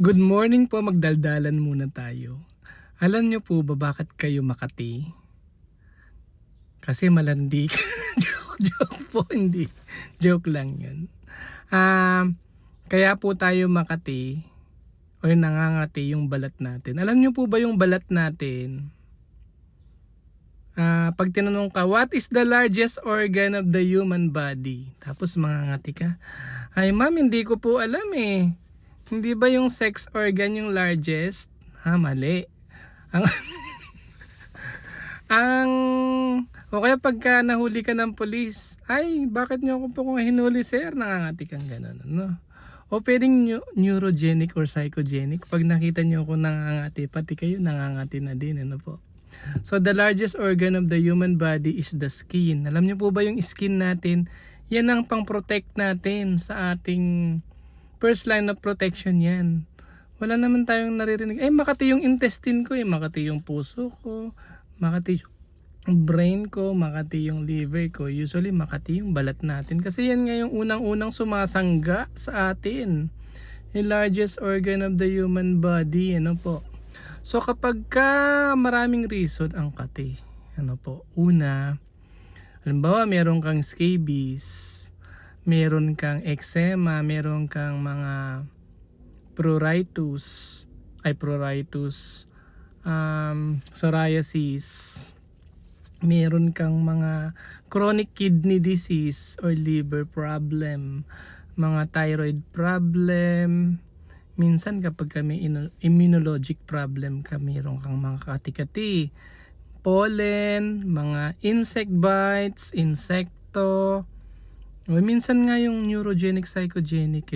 Good morning po, magdaldalan muna tayo. Alam niyo po ba bakit kayo Makati? Kasi malandi ka. Joke po, hindi. Joke lang yun. Kaya po tayo Makati o nangangati yung balat natin. Alam niyo po ba yung balat natin? Pag tinanong ka, what is the largest organ of the human body? Tapos mangangati ka. Ay ma'am, hindi ko po alam eh. Hindi ba yung sex organ yung largest? Mali. Ang, ang o kaya pagka nahuli ka ng polis, ay bakit nyo ako po kung hinuli sir? Nangangati kang gano'n. No? O pwedeng neurogenic or psychogenic. Pag nakita nyo ako nangangati, pati kayo nangangati na din. Ano po? So the largest organ of the human body is the skin. Alam niyo po ba yung skin natin? Yan ang pang-protect natin sa ating first line of protection yan. Wala naman tayong naririnig. Makati yung intestine ko, makati yung puso ko, makati yung brain ko, makati yung liver ko. Usually makati yung balat natin. Kasi yan nga yung unang-unang sumasangga sa atin. Yung largest organ of the human body. Ano po? So kapag ka maraming reason ang kati, ano po? Una, halimbawa meron kang scabies, meron kang eczema, meron kang mga pruritus, psoriasis, meron kang mga chronic kidney disease or liver problem, mga thyroid problem, minsan kapag may immunologic problem ka, meron kang mga kati-kati, pollen, mga insect bites, insekto, o minsan nga yung neurogenic, psychogenic,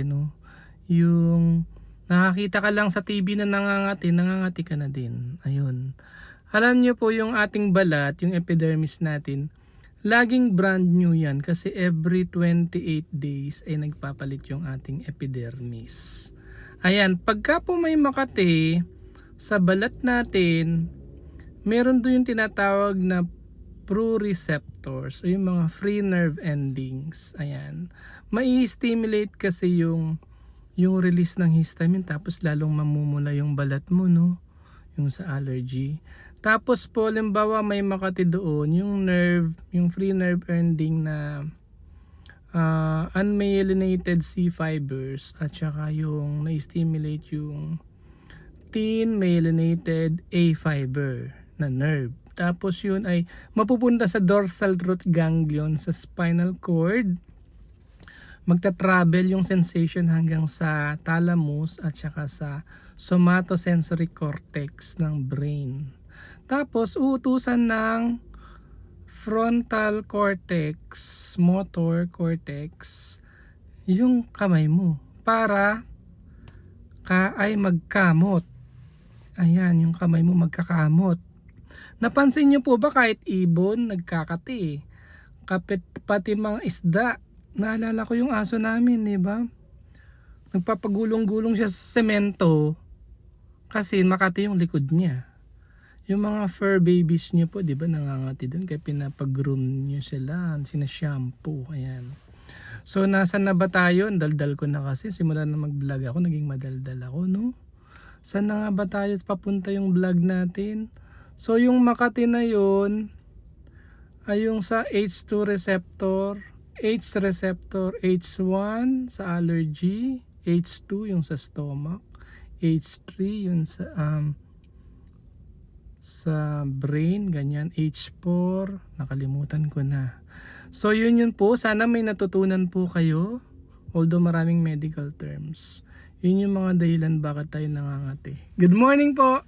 yung nakakita ka lang sa TV na nangangati ka na din. Ayun. Alam niyo po yung ating balat, yung epidermis natin, laging brand new yan kasi every 28 days ay nagpapalit yung ating epidermis. Ayan, pagka po may makati sa balat natin, meron doon yung tinatawag na proreceptors o yung mga free nerve endings. Ayan. Mai-stimulate kasi yung release ng histamine tapos lalong mamumula yung balat mo, no? Yung sa allergy. Tapos po, halimbawa may makati doon, yung free nerve ending na unmyelinated C fibers at saka yung na-stimulate yung thin myelinated A fiber na nerve. Tapos yun ay mapupunta sa dorsal root ganglion sa spinal cord. Magta-travel yung sensation hanggang sa thalamus at saka sa somatosensory cortex ng brain. Tapos uutusan ng frontal cortex, motor cortex, yung kamay mo para ka ay magkamot. Ayan, yung kamay mo magkakamot. Napansin niyo po ba kahit ibon nagkakati? Pati mga isda. Naalala ko yung aso namin, di ba? Nagpapagulong-gulong siya sa semento kasi makati yung likod niya. Yung mga fur babies niyo po, di ba, nangangati doon kaya pinapag-groom niyo sila, sinashampoo, ayan. So, nasan na ba tayo? Daldal ko na kasi, simula na mag-vlog ako, naging madaldal ako, no? Saan na nga ba tayo papunta yung vlog natin? So, yung makati na yun, ay yung sa H2 receptor, H receptor, H1 sa allergy, H2 yung sa stomach, H3 yung sa brain, ganyan, H4, nakalimutan ko na. So yun po, sana may natutunan po kayo, although maraming medical terms. Yun yung mga dahilan bakit tayo nangangati. Good morning po!